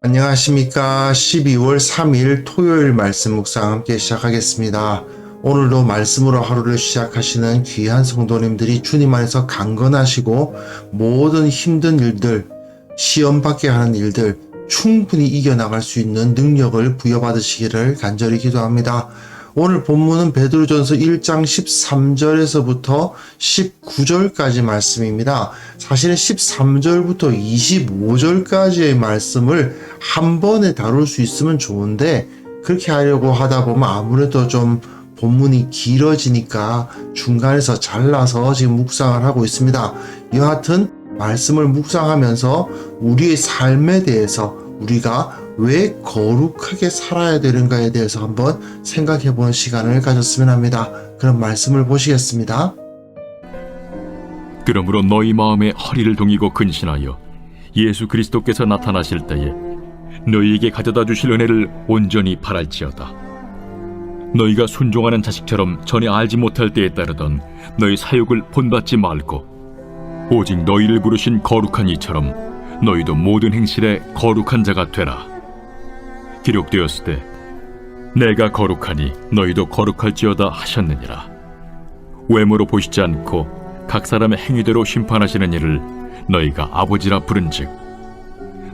안녕하십니까. 12월 3일 토요일 말씀 묵상 함께 시작하겠습니다. 오늘도 말씀으로 하루를 시작하시는 귀한 성도님들이 주님 안에서 강건하시고 모든 힘든 일들, 시험 받게 하는 일들 충분히 이겨나갈 수 있는 능력을 부여받으시기를 간절히 기도합니다. 오늘 본문은 베드로전서 1장 13절에서부터 19절까지 말씀입니다. 사실은 13절부터 25절까지의 말씀을 한 번에 다룰 수 있으면 좋은데 그렇게 하려고 하다 보면 아무래도 좀 본문이 길어지니까 중간에서 잘라서 지금 묵상을 하고 있습니다. 여하튼 말씀을 묵상하면서 우리의 삶에 대해서 우리가 왜 거룩하게 살아야 되는가에 대해서 한번 생각해보는 시간을 가졌으면 합니다. 그럼 말씀을 보시겠습니다. 그러므로 너희 마음에 허리를 동이고 근신하여 예수 그리스도께서 나타나실 때에 너희에게 가져다 주실 은혜를 온전히 바랄지어다. 너희가 순종하는 자식처럼 전에 알지 못할 때에 따르던 너희 사욕을 본받지 말고 오직 너희를 부르신 거룩한 이처럼 너희도 모든 행실에 거룩한 자가 되라. 기록되었을 때 내가 거룩하니 너희도 거룩할지어다 하셨느니라. 외모로 보시지 않고 각 사람의 행위대로 심판하시는 이를 너희가 아버지라 부른즉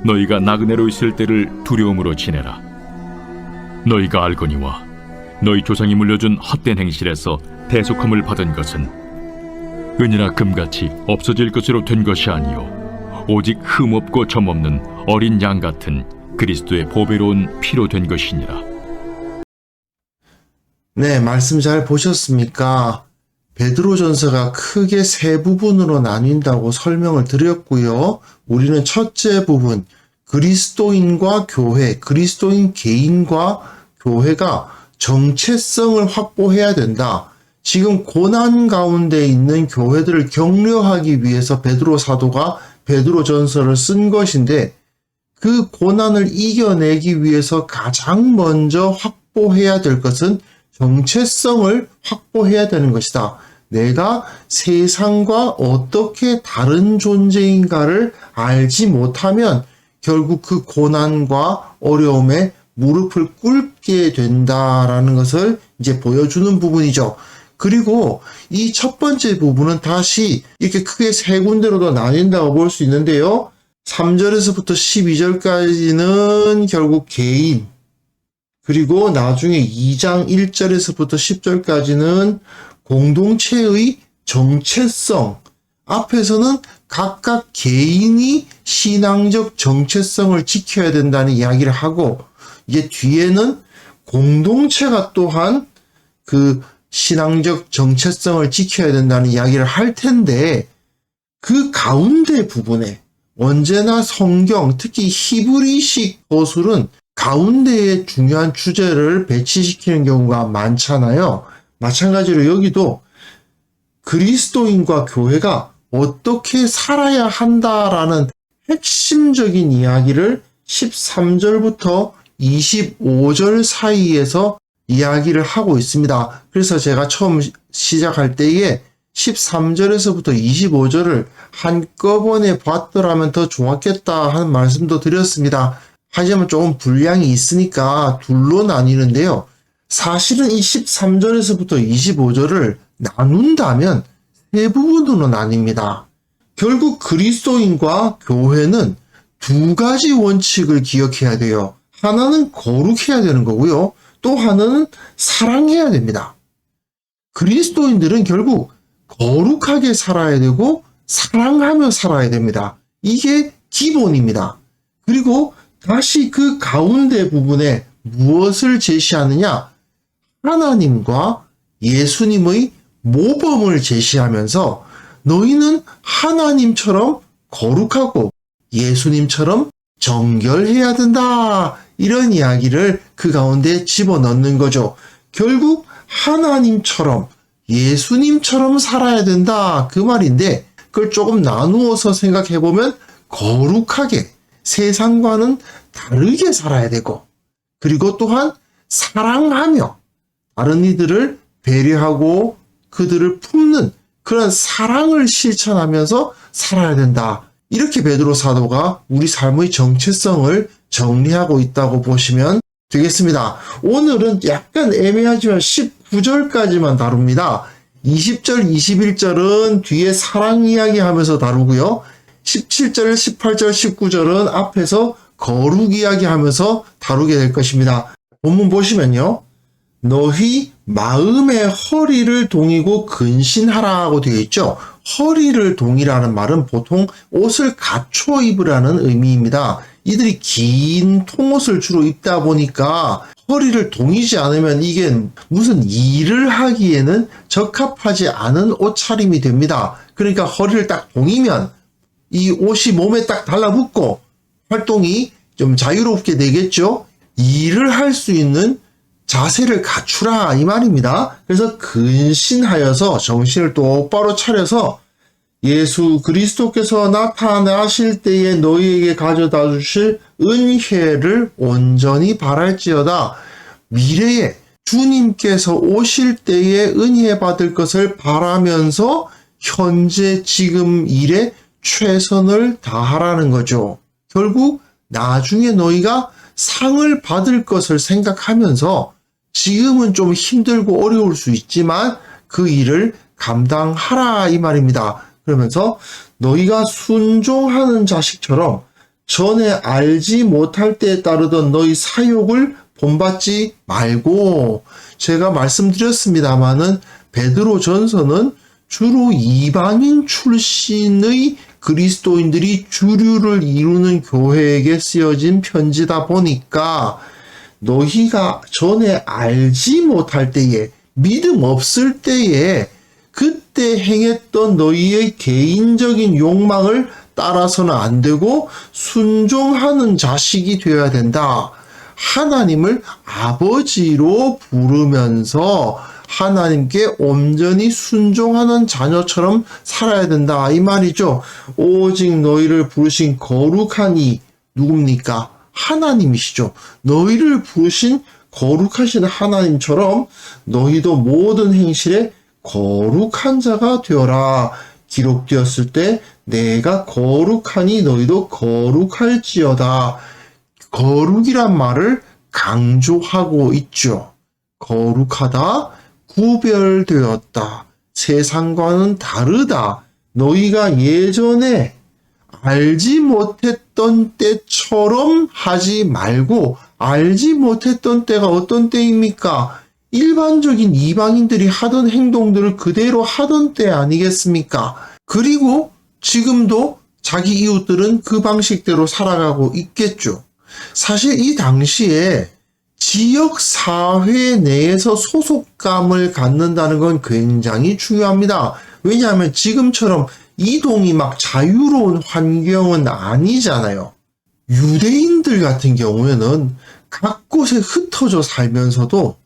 너희가 나그네로 있을 때를 두려움으로 지내라. 너희가 알거니와 너희 조상이 물려준 헛된 행실에서 대속함을 받은 것은 은이나 금같이 없어질 것으로 된 것이 아니요 오직 흠없고 점없는 어린 양 같은 그리스도의 보배로운 피로 된 것이니라. 네, 말씀 잘 보셨습니까? 베드로전서가 크게 세 부분으로 나뉜다고 설명을 드렸고요. 우리는 첫째 부분, 그리스도인과 교회, 그리스도인 개인과 교회가 정체성을 확보해야 된다. 지금 고난 가운데 있는 교회들을 격려하기 위해서 베드로 사도가 베드로전서를 쓴 것인데 그 고난을 이겨내기 위해서 가장 먼저 확보해야 될 것은 정체성을 확보해야 되는 것이다. 내가 세상과 어떻게 다른 존재인가를 알지 못하면 결국 그 고난과 어려움에 무릎을 꿇게 된다라는 것을 이제 보여주는 부분이죠. 그리고 이 첫 번째 부분은 다시 이렇게 크게 세 군데로도 나뉜다고 볼 수 있는데요. 3절에서부터 12절까지는 결국 개인, 그리고 나중에 2장 1절에서부터 10절까지는 공동체의 정체성, 앞에서는 각각 개인이 신앙적 정체성을 지켜야 된다는 이야기를 하고 이제 뒤에는 공동체가 또한 그 신앙적 정체성을 지켜야 된다는 이야기를 할 텐데 그 가운데 부분에 언제나 성경, 특히 히브리식 서술은 가운데에 중요한 주제를 배치시키는 경우가 많잖아요. 마찬가지로 여기도 그리스도인과 교회가 어떻게 살아야 한다라는 핵심적인 이야기를 13절부터 25절 사이에서 이야기를 하고 있습니다. 그래서 제가 처음 시작할 때에 13절에서부터 25절을 한꺼번에 봤더라면 더 좋았겠다 하는 말씀도 드렸습니다. 하지만 조금 분량이 있으니까 둘로 나뉘는데요. 사실은 이 13절에서부터 25절을 나눈다면 세 부분으로 나뉩니다. 결국 그리스도인과 교회는 두 가지 원칙을 기억해야 돼요. 하나는 거룩해야 되는 거고요. 또 하나는 사랑해야 됩니다. 그리스도인들은 결국 거룩하게 살아야 되고 사랑하며 살아야 됩니다. 이게 기본입니다. 그리고 다시 그 가운데 부분에 무엇을 제시하느냐? 하나님과 예수님의 모범을 제시하면서 너희는 하나님처럼 거룩하고 예수님처럼 정결해야 된다. 이런 이야기를 그 가운데 집어넣는 거죠. 결국 하나님처럼 예수님처럼 살아야 된다. 그 말인데 그걸 조금 나누어서 생각해보면 거룩하게 세상과는 다르게 살아야 되고 그리고 또한 사랑하며 다른 이들을 배려하고 그들을 품는 그런 사랑을 실천하면서 살아야 된다. 이렇게 베드로 사도가 우리 삶의 정체성을 정리하고 있다고 보시면 되겠습니다. 오늘은 약간 애매하지만 19절까지만 다룹니다. 20절, 21절은 뒤에 사랑 이야기 하면서 다루고요. 17절, 18절, 19절은 앞에서 거룩 이야기 하면서 다루게 될 것입니다. 본문 보시면요. 너희 마음의 허리를 동이고 근신하라고 되어 있죠. 허리를 동이라는 말은 보통 옷을 갖춰 입으라는 의미입니다. 이들이 긴 통옷을 주로 입다 보니까 허리를 동이지 않으면 이게 무슨 일을 하기에는 적합하지 않은 옷차림이 됩니다. 그러니까 허리를 딱 동이면 이 옷이 몸에 딱 달라붙고 활동이 좀 자유롭게 되겠죠. 일을 할 수 있는 자세를 갖추라 이 말입니다. 그래서 근신하여서 정신을 똑바로 차려서 예수 그리스도께서 나타나실 때에 너희에게 가져다 주실 은혜를 온전히 바랄지어다. 미래에 주님께서 오실 때에 은혜 받을 것을 바라면서 현재 지금 일에 최선을 다하라는 거죠. 결국 나중에 너희가 상을 받을 것을 생각하면서 지금은 좀 힘들고 어려울 수 있지만 그 일을 감당하라 이 말입니다. 그러면서 너희가 순종하는 자식처럼 전에 알지 못할 때에 따르던 너희 사욕을 본받지 말고, 제가 말씀드렸습니다마는 베드로 전서는 주로 이방인 출신의 그리스도인들이 주류를 이루는 교회에게 쓰여진 편지다 보니까 너희가 전에 알지 못할 때에, 믿음 없을 때에 그때 행했던 너희의 개인적인 욕망을 따라서는 안 되고 순종하는 자식이 되어야 된다. 하나님을 아버지로 부르면서 하나님께 온전히 순종하는 자녀처럼 살아야 된다 이 말이죠. 오직 너희를 부르신 거룩한 이 누굽니까? 하나님이시죠. 너희를 부르신 거룩하신 하나님처럼 너희도 모든 행실에 거룩한 자가 되어라. 기록되었을 때 내가 거룩하니 너희도 거룩할지어다. 거룩이란 말을 강조하고 있죠. 거룩하다, 구별되었다, 세상과는 다르다. 너희가 예전에 알지 못했던 때처럼 하지 말고, 알지 못했던 때가 어떤 때입니까? 일반적인 이방인들이 하던 행동들을 그대로 하던 때 아니겠습니까? 그리고 지금도 자기 이웃들은 그 방식대로 살아가고 있겠죠. 사실 이 당시에 지역 사회 내에서 소속감을 갖는다는 건 굉장히 중요합니다. 왜냐하면 지금처럼 이동이 막 자유로운 환경은 아니잖아요. 유대인들 같은 경우에는 각 곳에 흩어져 살면서도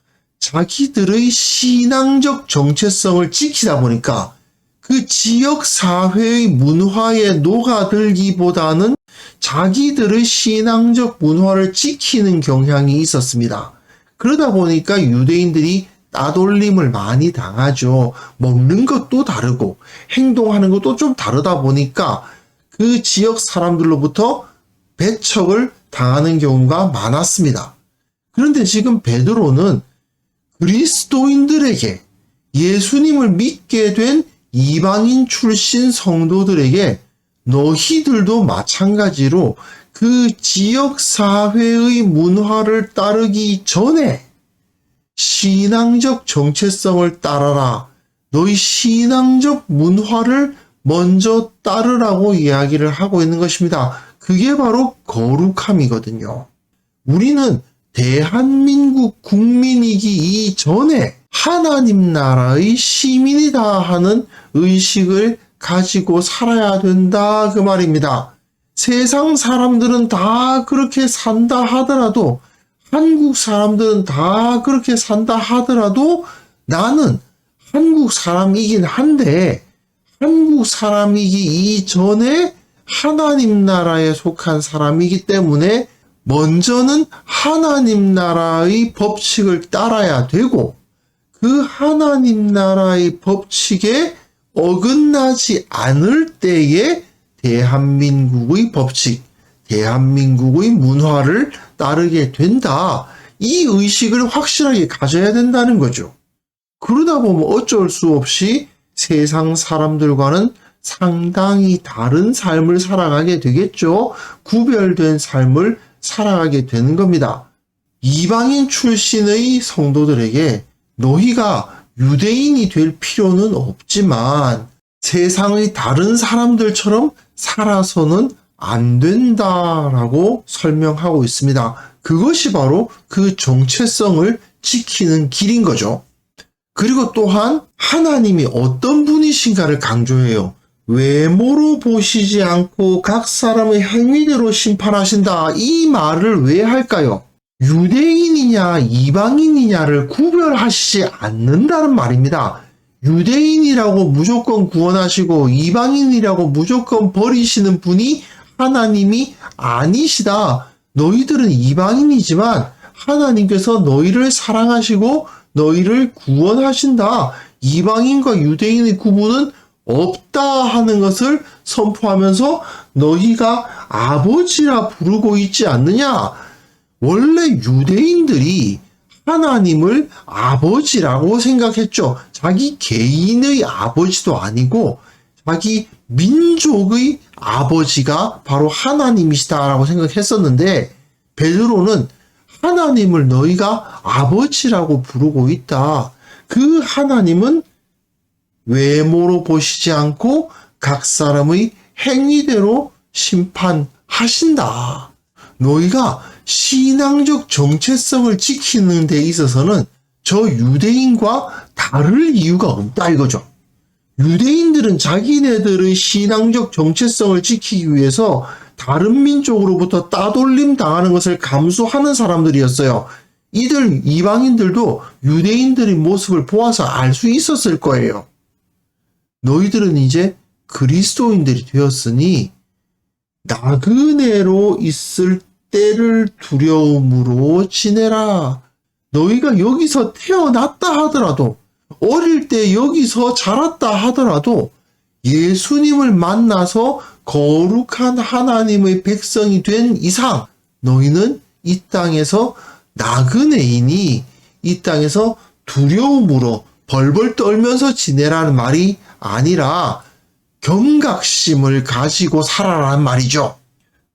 자기들의 신앙적 정체성을 지키다 보니까 그 지역 사회의 문화에 녹아들기보다는 자기들의 신앙적 문화를 지키는 경향이 있었습니다. 그러다 보니까 유대인들이 따돌림을 많이 당하죠. 먹는 것도 다르고 행동하는 것도 좀 다르다 보니까 그 지역 사람들로부터 배척을 당하는 경우가 많았습니다. 그런데 지금 베드로는 그리스도인들에게, 예수님을 믿게 된 이방인 출신 성도들에게 너희들도 마찬가지로 그 지역 사회의 문화를 따르기 전에 신앙적 정체성을 따라라. 너희 신앙적 문화를 먼저 따르라고 이야기를 하고 있는 것입니다. 그게 바로 거룩함이거든요. 우리는 대한민국 국민이기 이전에 하나님 나라의 시민이다 하는 의식을 가지고 살아야 된다 그 말입니다. 세상 사람들은 다 그렇게 산다 하더라도, 한국 사람들은 다 그렇게 산다 하더라도 나는 한국 사람이긴 한데 한국 사람이기 이전에 하나님 나라에 속한 사람이기 때문에 먼저는 하나님 나라의 법칙을 따라야 되고, 그 하나님 나라의 법칙에 어긋나지 않을 때에 대한민국의 법칙, 대한민국의 문화를 따르게 된다. 이 의식을 확실하게 가져야 된다는 거죠. 그러다 보면 어쩔 수 없이 세상 사람들과는 상당히 다른 삶을 살아가게 되겠죠. 구별된 삶을 살아가게 되는 겁니다. 이방인 출신의 성도들에게 너희가 유대인이 될 필요는 없지만 세상의 다른 사람들처럼 살아서는 안 된다라고 설명하고 있습니다. 그것이 바로 그 정체성을 지키는 길인 거죠. 그리고 또한 하나님이 어떤 분이신가를 강조해요. 외모로 보시지 않고 각 사람의 행위대로 심판하신다. 이 말을 왜 할까요? 유대인이냐 이방인이냐를 구별하시지 않는다는 말입니다. 유대인이라고 무조건 구원하시고 이방인이라고 무조건 버리시는 분이 하나님이 아니시다. 너희들은 이방인이지만 하나님께서 너희를 사랑하시고 너희를 구원하신다. 이방인과 유대인의 구분은 없다 하는 것을 선포하면서 너희가 아버지라 부르고 있지 않느냐? 원래 유대인들이 하나님을 아버지라고 생각했죠. 자기 개인의 아버지도 아니고 자기 민족의 아버지가 바로 하나님이시다라고 생각했었는데 베드로는 하나님을 너희가 아버지라고 부르고 있다. 그 하나님은 외모로 보시지 않고 각 사람의 행위대로 심판하신다. 너희가 신앙적 정체성을 지키는 데 있어서는 저 유대인과 다를 이유가 없다 이거죠. 유대인들은 자기네들의 신앙적 정체성을 지키기 위해서 다른 민족으로부터 따돌림 당하는 것을 감수하는 사람들이었어요. 이들 이방인들도 유대인들의 모습을 보아서 알 수 있었을 거예요. 너희들은 이제 그리스도인들이 되었으니 나그네로 있을 때를 두려움으로 지내라. 너희가 여기서 태어났다 하더라도 어릴 때 여기서 자랐다 하더라도 예수님을 만나서 거룩한 하나님의 백성이 된 이상 너희는 이 땅에서 나그네이니 이 땅에서 두려움으로 벌벌 떨면서 지내라는 말이 아니라 경각심을 가지고 살아라는 말이죠.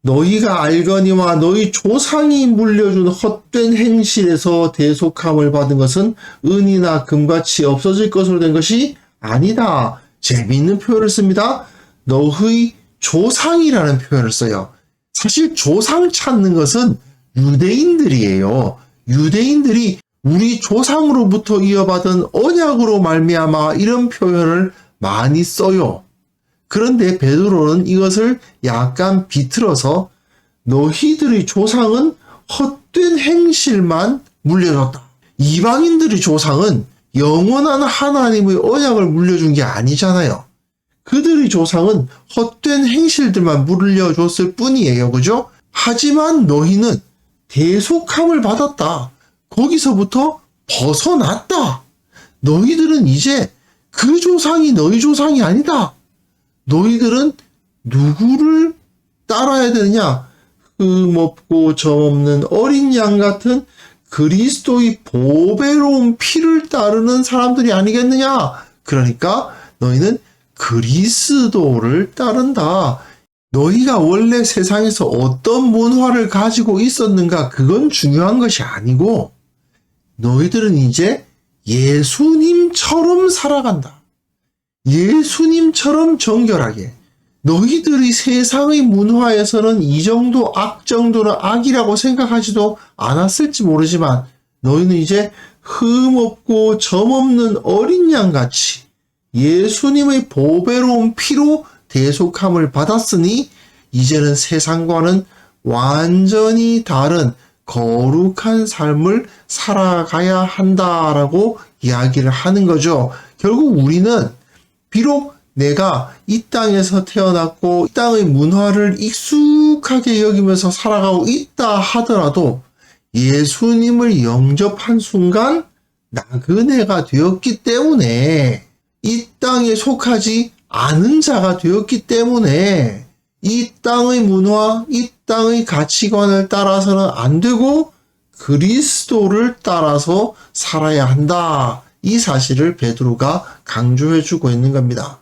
너희가 알거니와 너희 조상이 물려준 헛된 행실에서 대속함을 받은 것은 은이나 금같이 없어질 것으로 된 것이 아니다. 재미있는 표현을 씁니다. 너희 조상이라는 표현을 써요. 사실 조상 찾는 것은 유대인들이에요. 유대인들이 우리 조상으로부터 이어받은 언약으로 말미암아 이런 표현을 많이 써요. 그런데 베드로는 이것을 약간 비틀어서 너희들의 조상은 헛된 행실만 물려줬다. 이방인들의 조상은 영원한 하나님의 언약을 물려준 게 아니잖아요. 그들의 조상은 헛된 행실들만 물려줬을 뿐이에요. 그죠? 하지만 너희는 대속함을 받았다. 거기서부터 벗어났다. 너희들은 이제 그 조상이 너희 조상이 아니다. 너희들은 누구를 따라야 되느냐? 흠없고 점없는 어린 양 같은 그리스도의 보배로운 피를 따르는 사람들이 아니겠느냐? 그러니까 너희는 그리스도를 따른다. 너희가 원래 세상에서 어떤 문화를 가지고 있었는가 그건 중요한 것이 아니고 너희들은 이제 예수님처럼 살아간다. 예수님처럼 정결하게. 너희들이 세상의 문화에서는 이 정도 악 정도는 악이라고 생각하지도 않았을지 모르지만 너희는 이제 흠없고 점없는 어린 양같이 예수님의 보배로운 피로 대속함을 받았으니 이제는 세상과는 완전히 다른 거룩한 삶을 살아가야 한다라고 이야기를 하는 거죠. 결국 우리는 비록 내가 이 땅에서 태어났고 이 땅의 문화를 익숙하게 여기면서 살아가고 있다 하더라도 예수님을 영접한 순간 나그네가 되었기 때문에 이 땅에 속하지 않은 자가 되었기 때문에 이 땅의 문화, 이 땅의 가치관을 따라서는 안 되고 그리스도를 따라서 살아야 한다. 이 사실을 베드로가 강조해주고 있는 겁니다.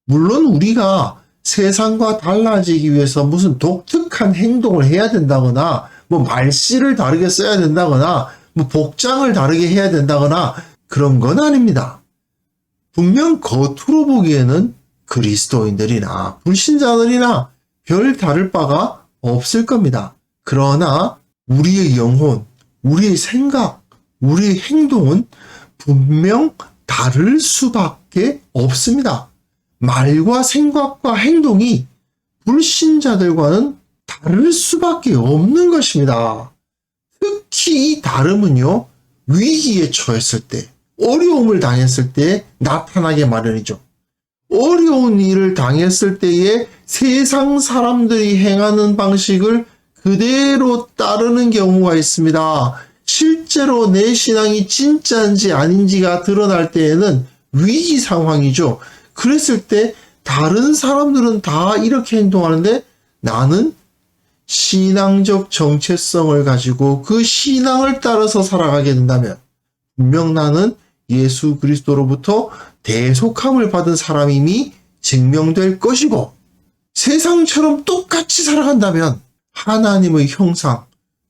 물론 우리가 세상과 달라지기 위해서 무슨 독특한 행동을 해야 된다거나 뭐 말씨를 다르게 써야 된다거나 뭐 복장을 다르게 해야 된다거나 그런 건 아닙니다. 분명 겉으로 보기에는 그리스도인들이나 불신자들이나 별 다를 바가 없을 겁니다. 그러나 우리의 영혼, 우리의 생각, 우리의 행동은 분명 다를 수밖에 없습니다. 말과 생각과 행동이 불신자들과는 다를 수밖에 없는 것입니다. 특히 이 다름은요, 위기에 처했을 때, 어려움을 당했을 때 나타나게 마련이죠. 어려운 일을 당했을 때에 세상 사람들이 행하는 방식을 그대로 따르는 경우가 있습니다. 실제로 내 신앙이 진짜인지 아닌지가 드러날 때에는 위기 상황이죠. 그랬을 때 다른 사람들은 다 이렇게 행동하는데 나는 신앙적 정체성을 가지고 그 신앙을 따라서 살아가게 된다면 분명 나는 예수 그리스도로부터 대속함을 받은 사람임이 증명될 것이고 세상처럼 똑같이 살아간다면 하나님의 형상,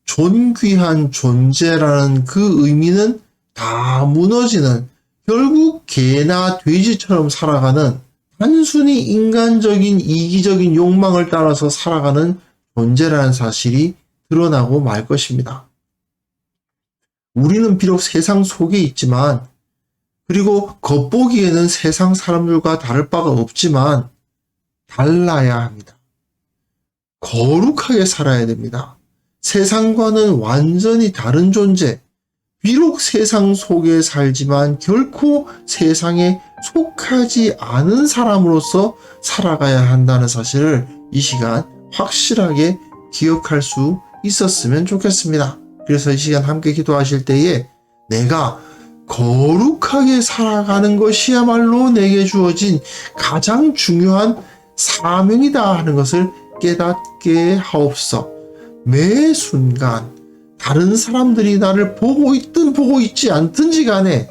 존귀한 존재라는 그 의미는 다 무너지는 결국 개나 돼지처럼 살아가는 단순히 인간적인 이기적인 욕망을 따라서 살아가는 존재라는 사실이 드러나고 말 것입니다. 우리는 비록 세상 속에 있지만 그리고 겉보기에는 세상 사람들과 다를 바가 없지만 달라야 합니다. 거룩하게 살아야 됩니다. 세상과는 완전히 다른 존재, 비록 세상 속에 살지만 결코 세상에 속하지 않은 사람으로서 살아가야 한다는 사실을 이 시간 확실하게 기억할 수 있었으면 좋겠습니다. 그래서 이 시간 함께 기도하실 때에 내가 거룩하게 살아가는 것이야말로 내게 주어진 가장 중요한 사명이다 하는 것을 깨닫게 하옵소서. 매 순간 다른 사람들이 나를 보고 있든 보고 있지 않든지 간에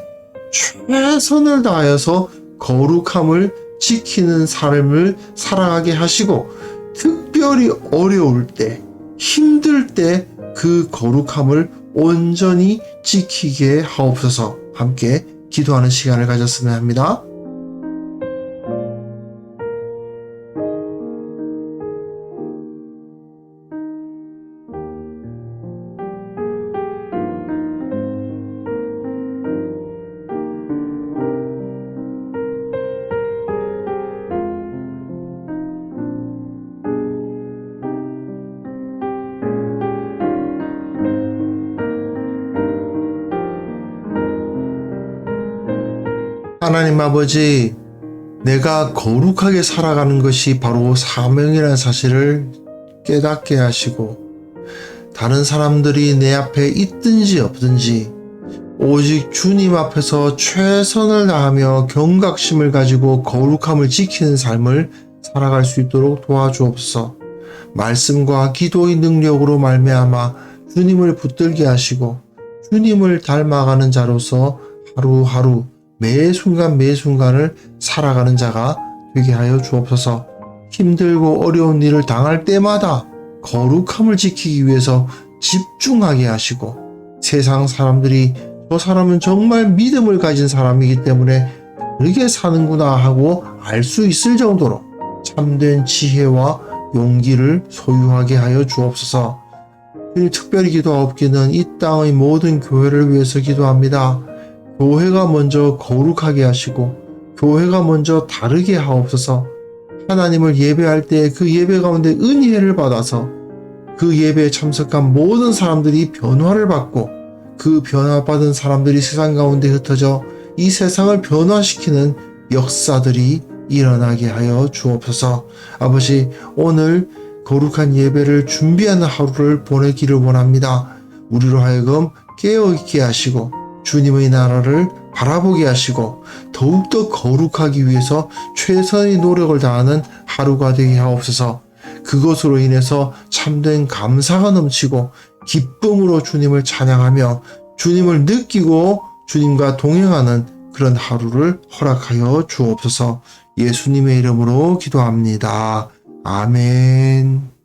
최선을 다하여서 거룩함을 지키는 삶을 살아가게 하시고 특별히 어려울 때, 힘들 때 그 거룩함을 온전히 지키게 하옵소서. 함께 기도하는 시간을 가졌으면 합니다. 하나님 아버지, 내가 거룩하게 살아가는 것이 바로 사명이라는 사실을 깨닫게 하시고 다른 사람들이 내 앞에 있든지 없든지 오직 주님 앞에서 최선을 다하며 경각심을 가지고 거룩함을 지키는 삶을 살아갈 수 있도록 도와주옵소서. 말씀과 기도의 능력으로 말미암아 주님을 붙들게 하시고 주님을 닮아가는 자로서 하루하루 매 순간 매 순간을 살아가는 자가 되게 하여 주옵소서. 힘들고 어려운 일을 당할 때마다 거룩함을 지키기 위해서 집중하게 하시고 세상 사람들이 저 사람은 정말 믿음을 가진 사람이기 때문에 그렇게 사는구나 하고 알 수 있을 정도로 참된 지혜와 용기를 소유하게 하여 주옵소서. 특별히 기도하옵기는 이 땅의 모든 교회를 위해서 기도합니다. 교회가 먼저 거룩하게 하시고 교회가 먼저 다르게 하옵소서. 하나님을 예배할 때 그 예배 가운데 은혜를 받아서 그 예배에 참석한 모든 사람들이 변화를 받고 그 변화받은 사람들이 세상 가운데 흩어져 이 세상을 변화시키는 역사들이 일어나게 하여 주옵소서. 아버지, 오늘 거룩한 예배를 준비하는 하루를 보내기를 원합니다. 우리로 하여금 깨어있게 하시고 주님의 나라를 바라보게 하시고 더욱더 거룩하기 위해서 최선의 노력을 다하는 하루가 되게 하옵소서. 그것으로 인해서 참된 감사가 넘치고 기쁨으로 주님을 찬양하며 주님을 느끼고 주님과 동행하는 그런 하루를 허락하여 주옵소서. 예수님의 이름으로 기도합니다. 아멘.